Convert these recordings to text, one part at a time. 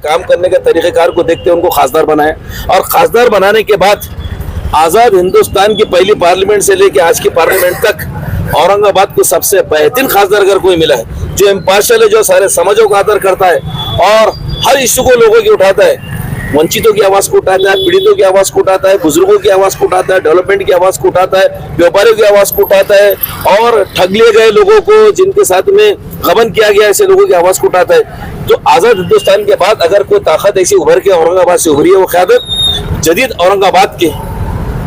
काम करने के तरीक़ेकार को देखते उनको खासदार बनाया, और खासदार बनाने के बाद आज़ाद हिंदुस्तान की पहली पार्लियामेंट से लेकर आज की पार्लियामेंट तक औरंगाबाद को सबसे बेहतरीन खासदार अगर कोई मिला है, जो इम्पार्शियल है, जो सारे समाजों का आदर करता है और हर इश्यू को लोगों की उठाता है, वंचितों की आवाज को उठाता है, पीड़ितों की आवाज को उठाता है, बुजुर्गों की आवाज को उठाता है, डेवलपमेंट की आवाज को उठाता है, व्यापारियों की आवाज को उठाता है, और ठग लिए गए लोगों को जिनके साथ में गबन किया गया ऐसे लोगों की आवाज को उठाता है। तो आजाद हिंदुस्तान के बाद अगर कोई ताकत ऐसी उभर के औरंगाबाद से उभरी है, वो क़यादत जदीद औरंगाबाद के,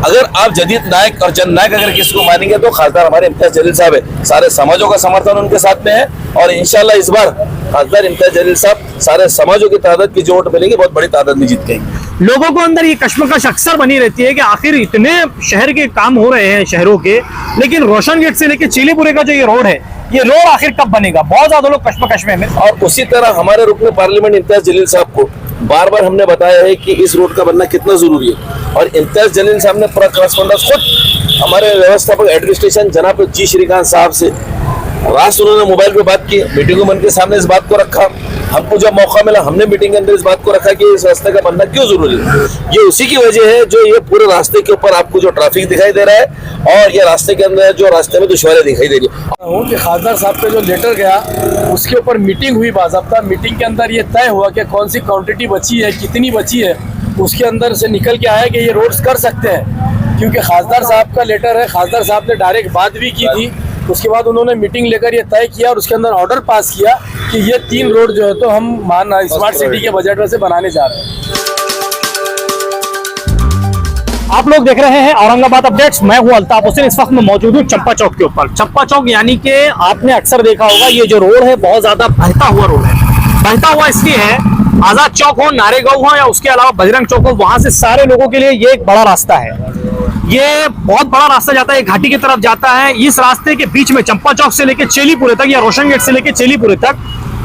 अगर आप जदीद नायक और जननायक अगर किसको मानेंगे तो खासदार हमारे इम्तियाज जलील साहब है। सारे समाजों का समर्थन उनके साथ में है, और इंशाल्लाह इस बार खासदार इम्तियाज जलील साहब सारे समाजों की तादाद की जो वोट मिलेंगे बहुत बड़ी तादाद में जीत गएंगे। लोगों को अंदर ये कश्मकश अक्सर बनी रहती है कि आखिर इतने शहर के काम हो रहे हैं शहरों के, लेकिन रोशन गेट से लेकर चीलीपुरे का जो ये रोड है, ये रोड आखिर कब बनेगा? बहुत ज्यादा लोग कश्मकश में। और उसी तरह हमारे रुकन पार्लियामेंट इम्तियाज जलील साहब को बार बार हमने बताया है कि इस रोड का बनना कितना जरूरी है, और इम्तियाज जलील साहब ने पूरा करस्पॉन्डेंस खुद हमारे व्यवस्थापक एडमिनिस्ट्रेशन जनाब जी श्रीकांत साहब से रात उन्होंने मोबाइल पे बात की, मीटिंगों में उनके सामने इस बात को रखा, हमको जब मौका मिला हमने मीटिंग के अंदर इस बात को रखा कि इस रास्ते का बनना क्यों जरूरी है। ये उसी की वजह है जो ये पूरे रास्ते के ऊपर आपको जो ट्रैफिक दिखाई दे रहा है, और ये रास्ते के अंदर जो रास्ते में दुश्वारियां दिखाई दे रही है। कि खासदार साहब पे जो लेटर गया उसके ऊपर मीटिंग हुई बाज़ाब्ता, मीटिंग के अंदर ये तय हुआ कि कौन सी क्वांटिटी बची है, कितनी बची है, उसके अंदर से निकल के आया कि ये रोड्स कर सकते हैं, क्योंकि खासदार साहब का लेटर है। खासदार साहब ने डायरेक्ट बात भी की थी, उसके बाद उन्होंने मीटिंग लेकर ये तय किया और उसके अंदर ऑर्डर पास किया कि ये 3 रोड जो है तो हम स्मार्ट सिटी के बजट में से बनाने जा रहे हैं। आप लोग देख रहे हैं औरंगाबाद अपडेट्स। मैं हूं अल्ताफ हुसैन। इस वक्त मैं मौजूद हूं चंपा चौक के ऊपर। चंपा चौक यानी कि आपने अक्सर देखा होगा ये जो रोड है बहुत ज्यादा बहता हुआ रोड है। बहता हुआ इसलिए है, आजाद चौक हो, नारेगांव हो या उसके अलावा बजरंग चौक हो, वहां से सारे लोगों के लिए ये एक बड़ा रास्ता है। ये बहुत बड़ा रास्ता जाता है, घाटी की तरफ जाता है। इस रास्ते के बीच में चंपा चौक से लेकर चेलीपुरे तक या रोशन गेट से लेकर चेलीपुरे तक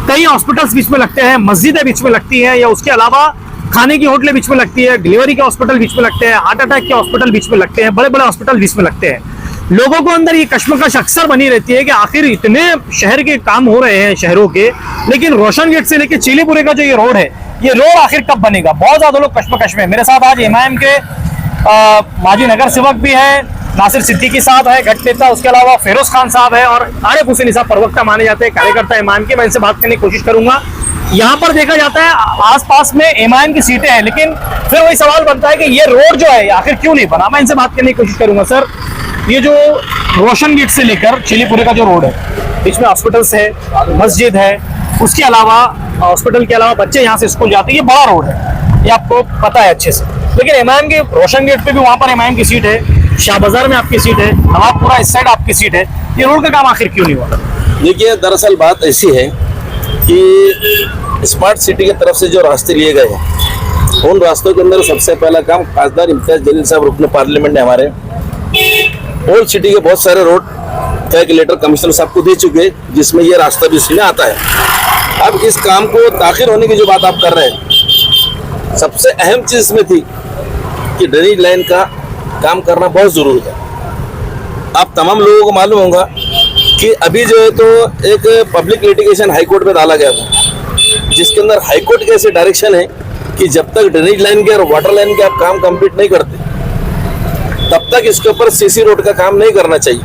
कई हॉस्पिटल्स बीच में लगते हैं, मस्जिदें बीच में लगती हैं, या उसके अलावा खाने की होटलें बीच में लगती है, डिलीवरी के हॉस्पिटल बीच में लगते हैं, हार्ट अटैक के हॉस्पिटल बीच में लगते हैं, बड़े बड़े हॉस्पिटल बीच में लगते हैं। लोगों को अंदर ये कश्मकश अक्सर बनी रहती है कि आखिर इतने शहर के काम हो रहे हैं शहरों के, लेकिन रोशन गेट से लेकर चीलीपुरे का जो ये रोड है, ये रोड आखिर कब बनेगा? बहुत ज्यादा लोग कश्मकश में। मेरे साथ आज एमआईएम के माजी नगर सेवक भी है, नासिर सिद्दीकी साहब है गठ नेता, उसके अलावा फेरोज खान साहब है, और आरिफ हुसैन साहब प्रवक्ता माने जाते हैं, कार्यकर्ता एमआईएम के। मैं इनसे बात करने की कोशिश करूंगा। यहाँ पर देखा जाता है आसपास में एमआईएम की सीटें हैं, लेकिन फिर वही सवाल बनता है कि ये रोड जो है आखिर क्यों नहीं बना? मैं इनसे बात करने की कोशिश करूंगा। सर, ये जो रोशन गेट से लेकर चीलीपुरे का जो रोड है, बीच में हॉस्पिटल्स है, मस्जिद है, उसके अलावा हॉस्पिटल के अलावा बच्चे यहाँ से स्कूल जाते हैं, ये बड़ा रोड है, ये आपको पता है अच्छे से। लेकिन एमआईएम के रोशन गेट पे भी वहाँ पर एमआईएम की सीट है, शाह बाजार में आपकी सीट है, नवाबपुरा इस साइड आपकी सीट है, ये रोड का काम आखिर क्यों नहीं हुआ? देखिए, दरअसल बात ऐसी है कि स्मार्ट सिटी की तरफ से जो रास्ते लिए गए हैं, उन रास्तों के अंदर सबसे पहला काम खासदार इम्तियाज जलील साहब रुकन पार्लियामेंट ने हमारे ओल्ड सिटी के बहुत सारे रोड तय के लेटर कमिश्नर साहब को दे चुके हैं, जिसमें ये रास्ता भी उसमें आता है। अब इस काम को ताखिर होने की जो बात आप कर रहे हैं, सबसे अहम चीज इसमें थी कि ड्रेनेज लाइन का काम करना बहुत जरूरी है। आप तमाम लोगों को मालूम होगा कि अभी जो है तो एक पब्लिक लिटिगेशन हाईकोर्ट में डाला गया था, जिसके अंदर हाईकोर्ट के ऐसे डायरेक्शन है कि जब तक ड्रेनेज लाइन के और वाटर लाइन के आप काम कंप्लीट नहीं करते, तब तक इसके ऊपर सीसी रोड का काम नहीं करना चाहिए।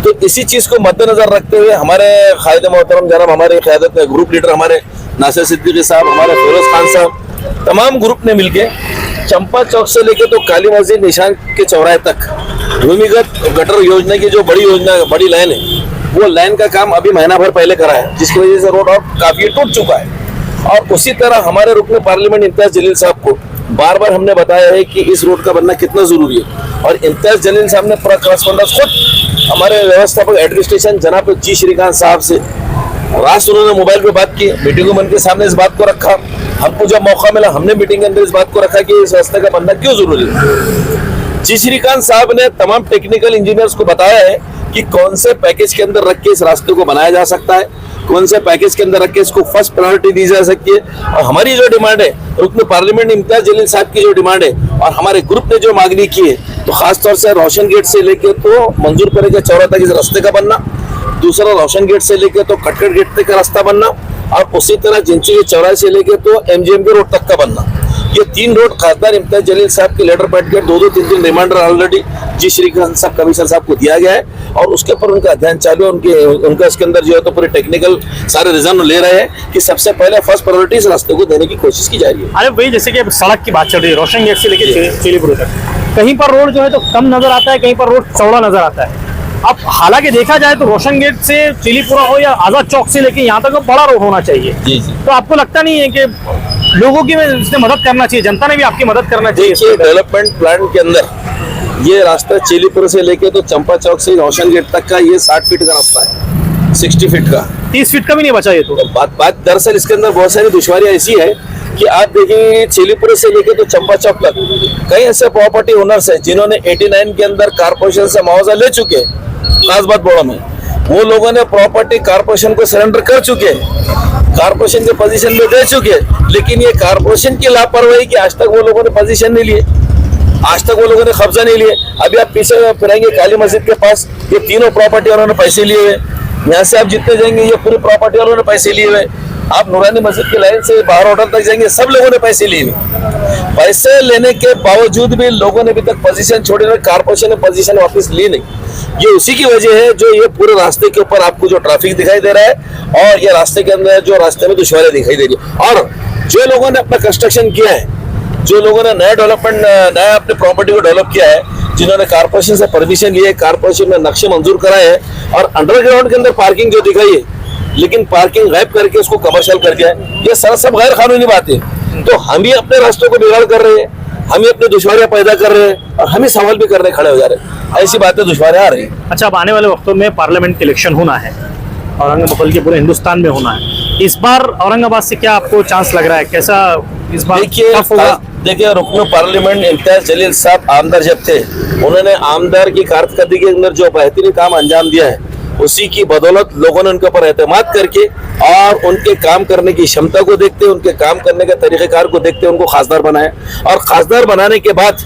तो इसी चीज को मद्देनजर रखते हुए हमारे कायदे मोहतरम जनाब, हमारे क़यादत में ग्रुप लीडर हमारे नासिर सिद्दीकी साहब, हमारे फेरोज खान साहब, तमाम ग्रुप ने मिलके चंपा चौक से लेके तो काली मस्जिद निशान के चौराहे तक भूमिगत गटर योजना की जो बड़ी लाइन है, वो लाइन का काम अभी महीना भर पहले करा है, जिसकी वजह से रोड और काफी टूट चुका है। और उसी तरह हमारे रुकन पार्लियामेंट इम्तियाज जलील साहब को बार बार हमने बताया है कि इस रोड का बनना कितना जरूरी है, और इम्तियाज जलील साहब ने पूरा करस्पॉन्डेंस खुद हमारे व्यवस्थापक एडमिनिस्ट्रेशन जनाब जी श्रीकांत साहब से रात उन्होंने मोबाइल पे बात की, मीटिंगों में उनके सामने इस बात को रखा, हमको जब मौका मिला हमने मीटिंग के अंदर इस बात को रखा कि इस रास्ते का बनना क्यों जरूरी है। जी श्रीकांत साहब ने तमाम टेक्निकल इंजीनियर्स को बताया है कि कौन से पैकेज के अंदर रख के इस रास्ते को बनाया जा सकता है, कौन से पैकेज के अंदर रख के इसको फर्स्ट प्रायोरिटी दी जा सकती है। और हमारी जो डिमांड है, रुकन पार्लियामेंट इम्तियाज जलील साहब की जो डिमांड है और हमारे ग्रुप ने जो मांगनी की है, तो खासतौर से रोशन गेट से लेके तो मंजूर परे के चौरा तक इस रास्ते का बनना, दूसरा रोशन गेट से लेके तो कटकट गेट तक का रास्ता बनना, और उसी तरह जिंची चौराहे से लेके तो MGM के रोड तक का बनना, ये 3 रोड खासदार इम्तियाज जलील साहब की लेटर पैड के 2-2, 3-3 रिमाइंडर ऑलरेडी जी श्रीकांत साहब कमिश्नर साहब को दिया गया है और उसके ऊपर उनका अध्ययन चालू है। उनका इसके अंदर जो है तो पूरे टेक्निकल सारे रिजन ले रहे हैं कि सबसे पहले फर्स्ट प्रायोरिटी इस रास्ते को देने की कोशिश की जा रही है। अरे भाई जैसे कि सड़क की बात चल रही है, रोशन गेट से लेके चेलीपुर तक, कहीं पर रोड जो है तो कम नजर आता है, कहीं पर रोड चौड़ा नजर आता है। अब हालांकि देखा जाए तो रोशन गेट से चिलीपुरा हो या आजाद चौक से लेके यहाँ तक बड़ा रोड होना चाहिए। जी जी। तो आपको लगता नहीं है कि लोगों की इसने मदद करना चाहिए, जनता ने भी आपकी मदद करना चाहिए? देखिए, डेवलपमेंट प्लान के अंदर ये रास्ता चिलीपुर से लेके तो चंपा चौक से रोशन गेट तक का ये 60 फीट का रास्ता है, 60 फीट का, 30 फीट का भी नहीं बचा ये तो। बात दरअसल इसके अंदर बहुत सारी दुश्वारियां ऐसी है कि आप देखेंगे चिलीपुर से लेके तो चंपा चौक तक कई ऐसे प्रॉपर्टी ओनर्स हैं जिन्होंने 89 के अंदर कारपोरेशन से मुआवजा ले चुके हैं। खास बात बोड़ा में वो लोगों ने प्रॉपर्टी कारपोरेशन को सरेंडर कर चुके हैं, कारपोरेशन के पोजीशन में दे चुके हैं, लेकिन ये कारपोरेशन की लापरवाही कि आज तक वो लोगों ने पोजीशन नहीं लिए, आज तक वो लोगों ने कब्जा नहीं लिए। अभी आप पीछे फिरेंगे काली मस्जिद के पास, ये तीनों प्रॉपर्टी वालों ने पैसे लिए हुए, यहाँ से आप जितने जाएंगे ये पूरी प्रॉपर्टी वालों ने पैसे लिए हुए। आप नूरानी मस्जिद की लाइन से बाहर होटल तक जाएंगे, सब लोगों ने पैसे लिए हुए। पैसे लेने के बावजूद भी लोगों ने अभी तक पोजीशन छोड़ी नहीं, कारपोरेशन ने पोजीशन वापस ली नहीं। ये उसी की वजह है जो ये पूरे रास्ते के ऊपर आपको जो ट्रैफिक दिखाई दे रहा है और ये रास्ते के अंदर जो रास्ते में दुश्वारियां दिखाई दे रही है। और जो लोगों ने अपना कंस्ट्रक्शन किया है, जो लोगों ने नया डेवलपमेंट, नया अपने प्रॉपर्टी को डेवलप किया है, जिन्होंने कारपोरेशन से परमिशन लिए, कारपोरेशन में नक्शे मंजूर कराए हैं और अंडरग्राउंड के अंदर पार्किंग जो दिखाई है, लेकिन पार्किंग गायब करके उसको कमर्शियल कर दिया है, ये सब गैर कानूनी बातें। तो हम ही अपने रास्तों को बिगाड़ कर रहे हैं, हम ही अपनी दुश्वारियां पैदा कर रहे हैं और हम ही सवाल भी करने खड़े हो जा रहे हैं। ऐसी बातें दुश्वारियां आ रही हैं। अच्छा, अब आने वाले वक्तों में पार्लियामेंट इलेक्शन होना है, औरंगाबाद के पूरे हिंदुस्तान में होना है। इस बार औरंगाबाद से क्या आपको चांस लग रहा है, कैसा इस बार देखिए रुकन पार्लियामेंट इम्तियाज जलील साहब आमदार जब थे, उन्होंने आमदार की कारकर्दगी के अंदर जो बेहतरीन काम अंजाम दिया है, उसी की बदौलत लोगों ने उनके ऊपर एतमाद करके और उनके काम करने की क्षमता को देखते, उनके काम करने के तरीक़ेकार को देखते उनको खासदार बनाया। और खासदार बनाने के बाद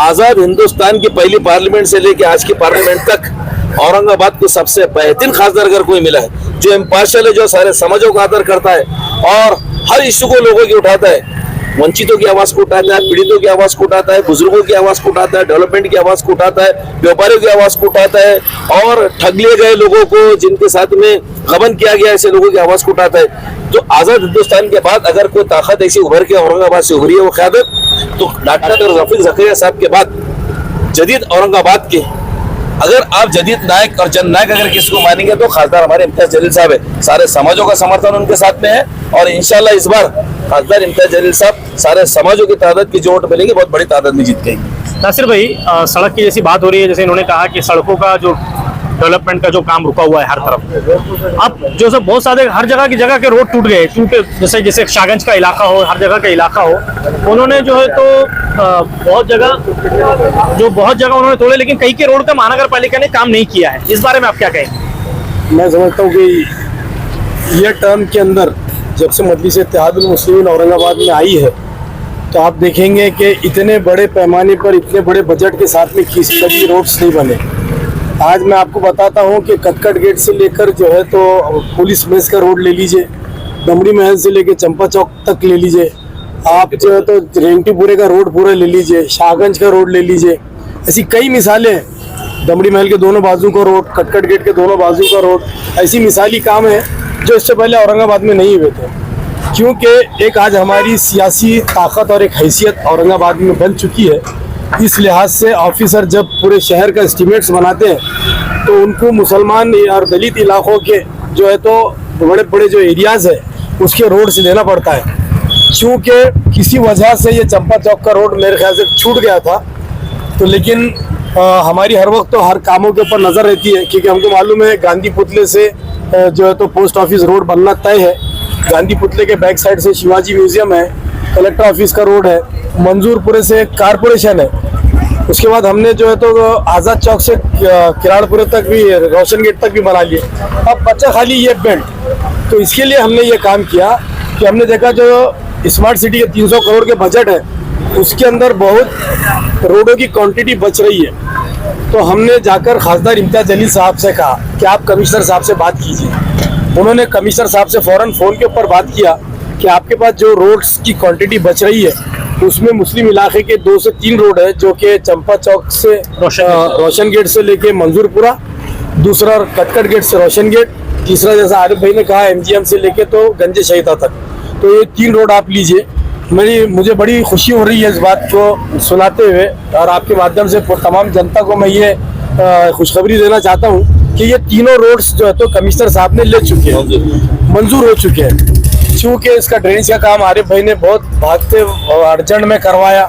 आज़ाद हिंदुस्तान की पहली पार्लियामेंट से लेकर आज की पार्लियामेंट तक औरंगाबाद को सबसे बेहतरीन खासदार अगर कोई मिला है, जो इम्पार्शियल है, जो सारे समाजों का आदर करता है और हर इश्यू को लोगों की उठाता है, वंचितों की आवाज को उठाता है, पीड़ितों की आवाज को उठाता है, बुजुर्गों की आवाज को उठाता है, डेवलपमेंट की आवाज को उठाता है, व्यापारियों की आवाज को उठाता है और ठग लिए गए लोगों को, जिनके साथ में गबन किया गया, ऐसे लोगों की आवाज को उठाता है। तो आजाद हिंदुस्तान के बाद अगर कोई ताकत ऐसी उभर के औरंगाबाद से उभरी है वो क़यादत, तो डॉक्टर रफीक ज़करिया साहब के बाद जदीद औरंगाबाद के अगर आप जदीद नायक और जननायक अगर किसी को मानेंगे तो खासदार हमारे इम्तियाज जलील साहब है। सारे समाजों का समर्थन उनके साथ में है और इंशाल्लाह इस बार खासदार इम्तियाज जलील साहब सारे समाजों की तादाद की जो वोट मिलेंगे बहुत बड़ी तादाद में जीत गएंगे। नासिर भाई, सड़क की जैसी बात हो रही है, जैसे इन्होंने कहा कि सड़कों का जो डेवलपमेंट का जो काम रुका हुआ है हर तरफ, अब जो सब बहुत सारे हर जगह की जगह के रोड टूटे, जैसे जैसे शाहगंज का इलाका हो, हर जगह का इलाका हो, उन्होंने जो है तो बहुत जगह उन्होंने तोड़े, लेकिन कई के रोड का महानगर पालिका ने काम नहीं किया है। इस बारे में आप क्या कहेंगे? मैं समझता हूँ कि ये टर्म के अंदर जब से मजलिस इत्तेहादुल मुस्लिमीन औरंगाबाद में आई है, तो आप देखेंगे कि इतने बड़े पैमाने पर, इतने बड़े बजट के साथ में किसी कभी रोड्स नहीं बने। आज मैं आपको बताता हूँ कि कटकट गेट से लेकर जो है तो पुलिस मेस का रोड ले लीजिए, दमड़ी महल से लेकर चंपा चौक तक ले लीजिए, आप जो है तो रेंगटीपुरे का रोड पूरा ले लीजिए, शाहगंज का रोड ले लीजिए, ऐसी कई मिसालें हैं। दमड़ी महल के दोनों बाजू का रोड, कटकट गेट के दोनों बाजू का रोड, ऐसी मिसाली काम है जो इससे पहले औरंगाबाद में नहीं हुए थे। क्योंकि एक आज हमारी सियासी ताकत और एक हैसियत औरंगाबाद में बन चुकी है। इस लिहाज से ऑफिसर जब पूरे शहर का एस्टिमेट्स बनाते हैं तो उनको मुसलमान और दलित इलाकों के जो है तो बड़े बड़े जो एरियाज़ है उसके रोड से लेना पड़ता है। क्योंकि किसी वजह से ये चंपा चौक का रोड मेरे ख्याल से छूट गया था, तो लेकिन हमारी हर वक्त तो हर कामों के ऊपर नज़र रहती है, क्योंकि हमको मालूम है गांधी पुतले से जो है तो पोस्ट ऑफिस रोड बनना तय है, गांधी पुतले के बैक साइड से शिवाजी म्यूजियम है, कलेक्टर ऑफिस का रोड है, मंजूरपुरे से कारपोरेशन है, उसके बाद हमने जो है तो आज़ाद चौक से किराड़पुरे तक भी, रोशन गेट तक भी बना लिए। अब बचा खाली ये बेल्ट, तो इसके लिए हमने ये काम किया कि हमने देखा जो स्मार्ट सिटी के 300 करोड़ के बजट है उसके अंदर बहुत रोडों की क्वांटिटी बच रही है, तो हमने जाकर खासदार इम्तियाज जलील साहब से कहा कि आप कमिश्नर साहब से बात कीजिए उन्होंने कमिश्नर साहब से फौरन फ़ोन के ऊपर बात किया कि आपके पास जो रोड्स की क्वांटिटी बच रही है उसमें मुस्लिम इलाके के 2 से 3 रोड है, जो कि चंपा चौक से रोशन गेट से लेके मंजूरपुरा, दूसरा कटकट गेट से रोशन गेट, तीसरा जैसा आरिफ भाई ने कहा MGM से लेके तो गंजे शहीदा तक। तो ये 3 रोड आप लीजिए। मुझे बड़ी खुशी हो रही है इस बात को सुनाते हुए, और आपके माध्यम से तमाम जनता को मैं ये खुशखबरी देना चाहता हूँ कि ये तीनों रोड्स जो है तो कमिश्नर साहब ने ले चुके हैं, मंजूर हो चुके हैं। चूँकि इसका ड्रेनेज का काम आरिफ भाई ने बहुत भागते अर्जेंट में करवाया,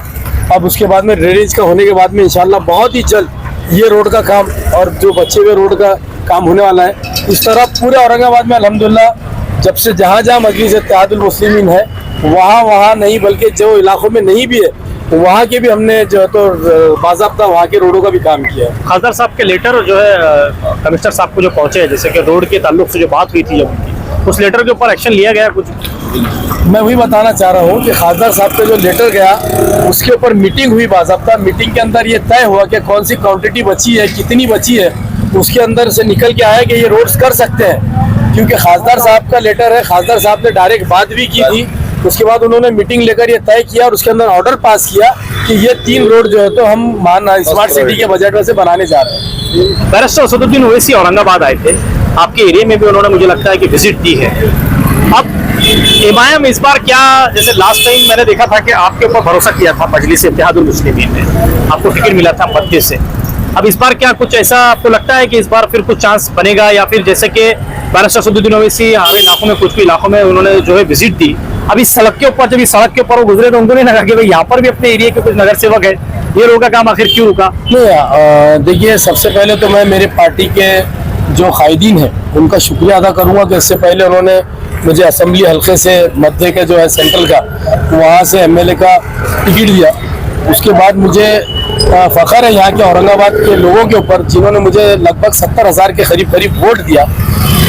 अब उसके बाद में ड्रेनेज का होने के बाद में इंशाल्लाह बहुत ही जल्द ये रोड का काम और जो बचे हुए रोड का काम होने वाला है। इस तरह पूरे औरंगाबाद में अल्हम्दुलिल्लाह जब से जहाँ जहाँ मजलिस इत्तेहादुल मुस्लिमीन है वहाँ नहीं, बल्कि जो इलाकों में नहीं भी है वहाँ के भी हमने जो है तो बाज़ाब्ता वहाँ के रोडों का भी काम किया है। खासदार साहब के लेटर जो है कमिश्नर साहब को जो पहुंचे, जैसे कि रोड के ताल्लुक से जो बात हुई थी जब उनकी, उस लेटर के ऊपर एक्शन लिया गया कुछ? मैं वही बताना चाह रहा हूँ कि खासदार साहब का जो लेटर गया उसके ऊपर मीटिंग हुई बाज़ाब्ता। मीटिंग के अंदर ये तय हुआ कि कौन सी क्वांटिटी बची है, कितनी बची है, उसके अंदर से निकल के आया कि ये रोड्स कर सकते हैं। क्योंकि खासदार साहब का लेटर है, खासदार साहब ने डायरेक्ट बात भी की थी, उसके बाद उन्होंने मीटिंग लेकर ये तय किया और उसके अंदर ऑर्डर पास किया कि ये 3 रोड जो है तो हम स्मार्ट सिटी के बजट में से बनाने जा रहे हैं। बैरिस्टर असदुद्दीन ओवैसी औरंगाबाद आए थे, आपके एरिया में भी उन्होंने मुझे लगता है कि विजिट दी है। अब एमआईएम इस बार क्या, जैसे लास्ट टाइम मैंने देखा था कि आपके ऊपर भरोसा किया था मजलिस इत्तेहादुल मुस्लिमीन ने, आपको टिकट मिला था मध्य से, अब इस बार क्या कुछ ऐसा आपको लगता है कि इस बार फिर कुछ चांस बनेगा, या फिर जैसे कि बैरिस्टर असदुद्दीन ओवैसी हमारे इलाकों में कुछ भी इलाकों में उन्होंने जो है विजिट दी, अब इस सड़क के ऊपर, जब इस सड़क के ऊपर वो गुजरे तो उनको नहीं लगा कि भाई यहाँ पर भी अपने एरिया के कुछ नगर सेवक है, ये रोड का काम आखिर क्यों रुका? नहीं, देखिए सबसे पहले तो मैं मेरे पार्टी के जो कायदीन हैं उनका शुक्रिया अदा करूँगा कि इससे पहले उन्होंने मुझे असेंबली हल्के से मध्य के जो है सेंट्रल का वहाँ से MLA का टिकट दिया। उसके बाद मुझे फ़ख्र है यहाँ के औरंगाबाद के लोगों के ऊपर जिन्होंने मुझे लगभग 70,000 के करीब वोट दिया।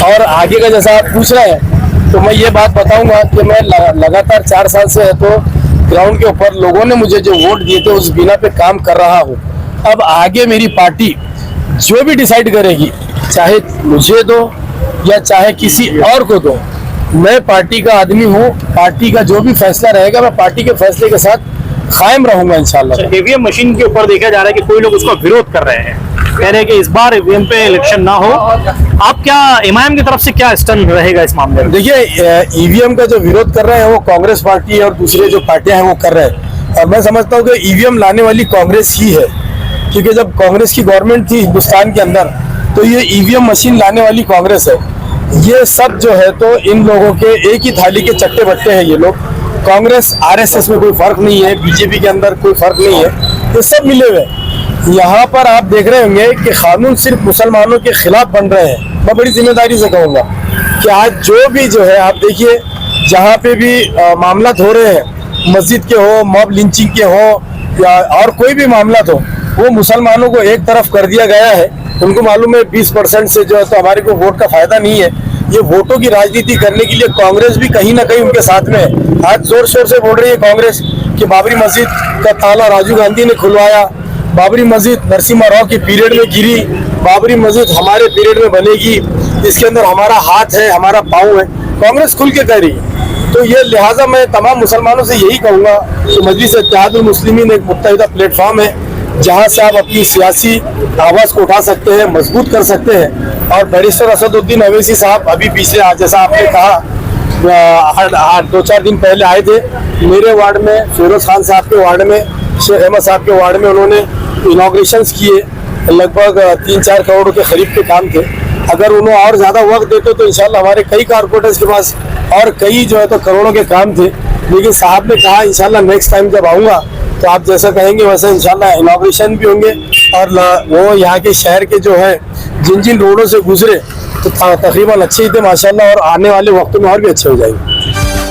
और आगे का जैसा आप पूछ रहे हैं तो मैं ये बात बताऊंगा कि मैं लगातार 4 साल से है तो ग्राउंड के ऊपर लोगों ने मुझे जो वोट दिए थे उस बिना पे काम कर रहा हूँ। अब आगे मेरी पार्टी जो भी डिसाइड करेगी, चाहे मुझे दो या चाहे किसी और को दो, मैं पार्टी का आदमी हूँ। पार्टी का जो भी फैसला रहेगा मैं पार्टी के फैसले के साथ कायम रहूंगा इंशाल्लाह। ईवीएम मशीन के ऊपर देखा जा रहा है कि कोई लोग उसका विरोध कर रहे हैं, कह रहे हैं कि इस बार ईवीएम पे इलेक्शन ना हो। आप क्या एमआईएम की तरफ से क्या स्टैंड रहेगा इस मामले में? देखिए ईवीएम का जो विरोध कर रहे हैं वो कांग्रेस पार्टी और दूसरे जो पार्टियां हैं वो कर रहे हैं, और मैं समझता हूँ कि ईवीएम लाने वाली कांग्रेस ही है। क्योंकि जब कांग्रेस की गवर्नमेंट थी हिंदुस्तान के अंदर तो ये ईवीएम मशीन लाने वाली कांग्रेस है। ये सब जो है तो इन लोगों के एक ही थाली के चट्टे बट्टे हैं ये लोग। कांग्रेस RSS में कोई फर्क नहीं है, बीजेपी के अंदर कोई फर्क नहीं है, ये सब मिले हुए। यहाँ पर आप देख रहे होंगे कि कानून सिर्फ मुसलमानों के खिलाफ बन रहे हैं। मैं बड़ी जिम्मेदारी से कहूँगा कि आज जो भी जो है आप देखिए जहाँ पे भी मामला हो रहे हैं, मस्जिद के हो, मॉब लिंचिंग के हो या और कोई भी मामला हो, वो मुसलमानों को एक तरफ कर दिया गया है। उनको मालूम है 20% से जो है तो हमारे को वोट का फायदा नहीं है। ये वोटों की राजनीति करने के लिए कांग्रेस भी कहीं ना कहीं उनके साथ में है। आज जोर शोर से बोल रही है कांग्रेस कि बाबरी मस्जिद का ताला राजीव गांधी ने खुलवाया, बाबरी मस्जिद नरसिम्हा राव के पीरियड में गिरी, बाबरी मस्जिद हमारे पीरियड में बनेगी, इसके अंदर हमारा हाथ है, हमारा पाँव है। कांग्रेस खुल के कह रही है। तो ये लिहाजा मैं तमाम मुसलमानों से यही कहूँगा कि मजलिस इत्तेहादुल मुस्लिमीन एक मुत्तहिदा प्लेटफॉर्म है जहाँ से आप अपनी सियासी आवाज़ को उठा सकते हैं, मजबूत कर सकते हैं। और बैरिस्टर असदुद्दीन ओवैसी साहब अभी पिछले आज जैसा आपने कहा 2-4 दिन पहले आए थे मेरे वार्ड में, फिरोज खान साहब के वार्ड में, शेख अहमद साहब के वार्ड में। उन्होंने इनॉग्रेशंस किए, लगभग 3-4 करोड़ के करीब के काम थे। अगर उन्हें और ज़्यादा वक्त देते तो इंशाल्लाह हमारे कई कारपोरेटर्स के पास और कई जो है तो करोड़ों के काम थे। लेकिन साहब ने कहा इंशाल्लाह नेक्स्ट टाइम जब आऊँगा तो आप जैसा कहेंगे वैसे इंशाल्लाह इनॉग्रेशन भी होंगे। और वो यहाँ के शहर के जो है जिन रोडों से गुजरे तो तकरीबन अच्छे ही थे माशाल्लाह, और आने वाले वक्तों में और भी अच्छे हो जाएंगे।